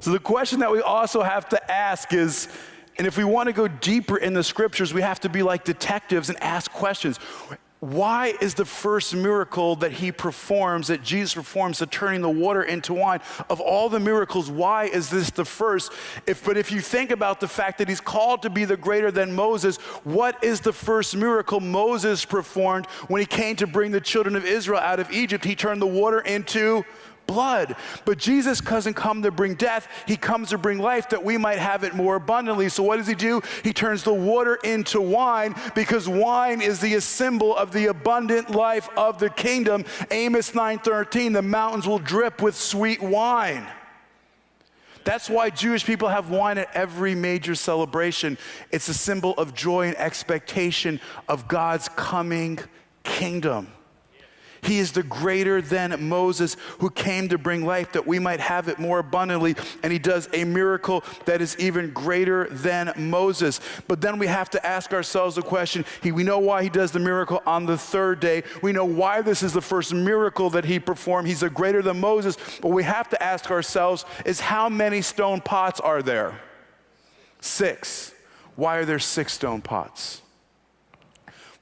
So the question that we also have to ask is, and if we want to go deeper in the scriptures, we have to be like detectives and ask questions. Why is the first miracle that he performs, that Jesus performs, the turning the water into wine, of all the miracles, why is this the first? But if you think about the fact that he's called to be the greater than Moses, what is the first miracle Moses performed when he came to bring the children of Israel out of Egypt? He turned the water into blood. But Jesus doesn't come to bring death. He comes to bring life that we might have it more abundantly. So what does he do? He turns the water into wine, because wine is the symbol of the abundant life of the kingdom. Amos 9:13, the mountains will drip with sweet wine. That's why Jewish people have wine at every major celebration. It's a symbol of joy and expectation of God's coming kingdom. He is the greater than Moses who came to bring life that we might have it more abundantly. And he does a miracle that is even greater than Moses. But then we have to ask ourselves the question, we know why he does the miracle on the third day. We know why this is the first miracle that he performed. He's a greater than Moses. But we have to ask ourselves is, how many stone pots are there? 6. Why are there 6 stone pots?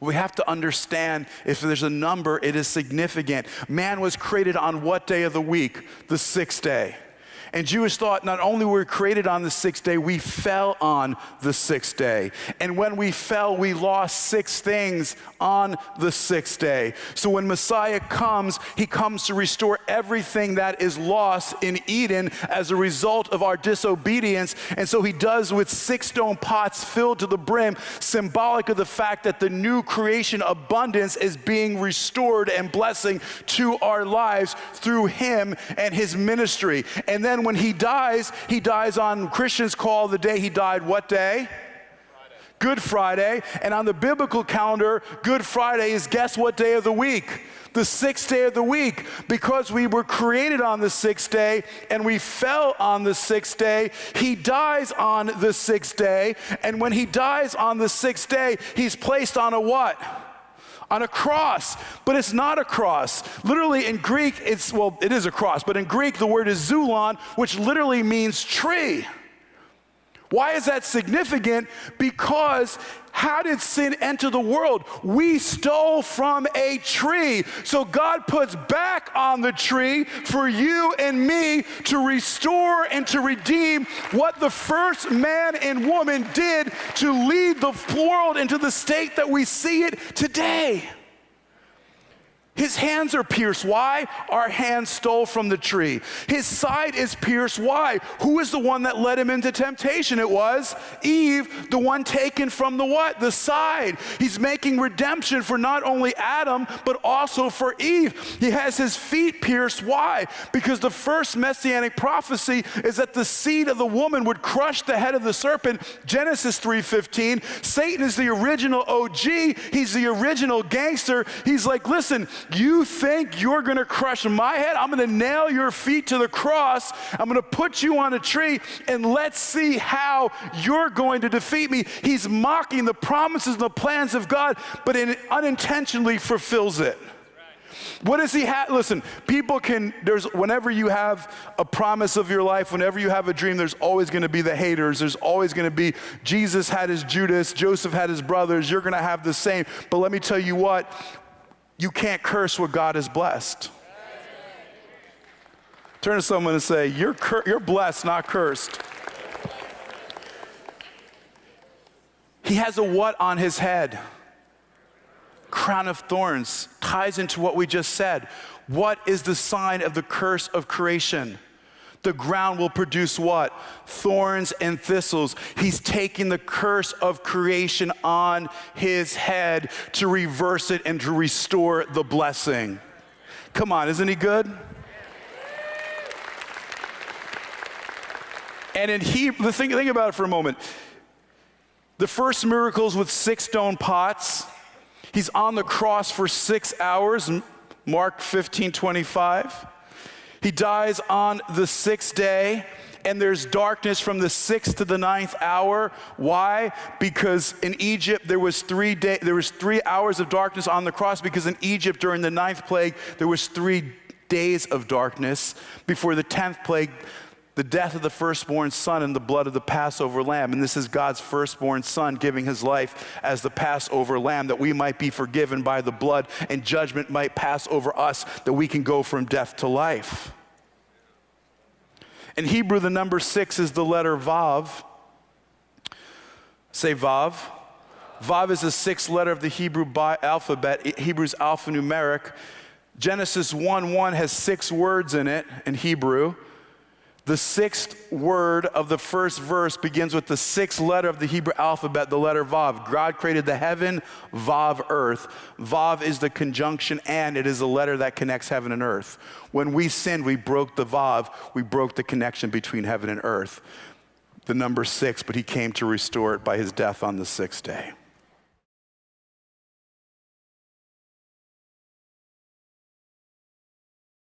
We have to understand, if there's a number, it is significant. Man was created on what day of the week? The 6th day. And Jewish thought, not only were we created on the 6th day, we fell on the 6th day. And when we fell, we lost 6 things on the 6th day. So when Messiah comes, he comes to restore everything that is lost in Eden as a result of our disobedience. And so he does with 6 stone pots filled to the brim, symbolic of the fact that the new creation abundance is being restored and blessing to our lives through him and his ministry. And then when he dies on, Christians call the day he died what day? Friday. Good Friday. And on the biblical calendar, Good Friday is, guess what day of the week? The 6th day of the week. Because we were created on the 6th day and we fell on the 6th day, he dies on the 6th day. And when he dies on the 6th day, he's placed on a what? On a cross, but it's not a cross. Literally in Greek, it is a cross, but in Greek the word is zulon, which literally means tree. Why is that significant? Because how did sin enter the world? We stole from a tree. So God puts back on the tree for you and me to restore and to redeem what the first man and woman did to lead the world into the state that we see it today. His hands are pierced. Why? Our hands stole from the tree. His side is pierced. Why? Who is the one that led him into temptation? It was Eve, the one taken from the what? The side. He's making redemption for not only Adam, but also for Eve. He has his feet pierced. Why? Because the first messianic prophecy is that the seed of the woman would crush the head of the serpent. Genesis 3:15. Satan is the original OG. He's the original gangster. He's like, listen, you think you're going to crush my head? I'm going to nail your feet to the cross. I'm going to put you on a tree, and let's see how you're going to defeat me. He's mocking the promises and the plans of God, but unintentionally fulfills it. What does he have? Listen, whenever you have a promise of your life, whenever you have a dream, there's always going to be the haters. There's always going to be, Jesus had his Judas, Joseph had his brothers. You're going to have the same. But let me tell you what, you can't curse what God has blessed. Turn to someone and say, you're blessed, not cursed. He has a what on his head? Crown of thorns. Ties into what we just said. What is the sign of the curse of creation? The ground will produce what? Thorns and thistles. He's taking the curse of creation on his head to reverse it and to restore the blessing. Come on, isn't he good? And think about it for a moment. The first miracles with 6 stone pots. He's on the cross for 6 hours, Mark 15:25. He dies on the 6th day, and there's darkness from the 6th to the 9th hour. Why? Because in Egypt there was 3 hours of darkness on the cross, because in Egypt during the 9th plague there was 3 days of darkness. Before the 10th plague, the death of the firstborn son and the blood of the Passover lamb. And this is God's firstborn son giving his life as the Passover lamb, that we might be forgiven by the blood and judgment might pass over us, that we can go from death to life. In Hebrew, the number 6 is the letter Vav. Say Vav. Vav is the 6th letter of the Hebrew alphabet, Hebrew's alphanumeric. Genesis 1:1 has 6 words in it in Hebrew. The 6th word of the first verse begins with the 6th letter of the Hebrew alphabet, the letter Vav. God created the heaven, Vav, earth. Vav is the conjunction and, it is the letter that connects heaven and earth. When we sinned, we broke the Vav, we broke the connection between heaven and earth. The number 6, but he came to restore it by his death on the 6th day.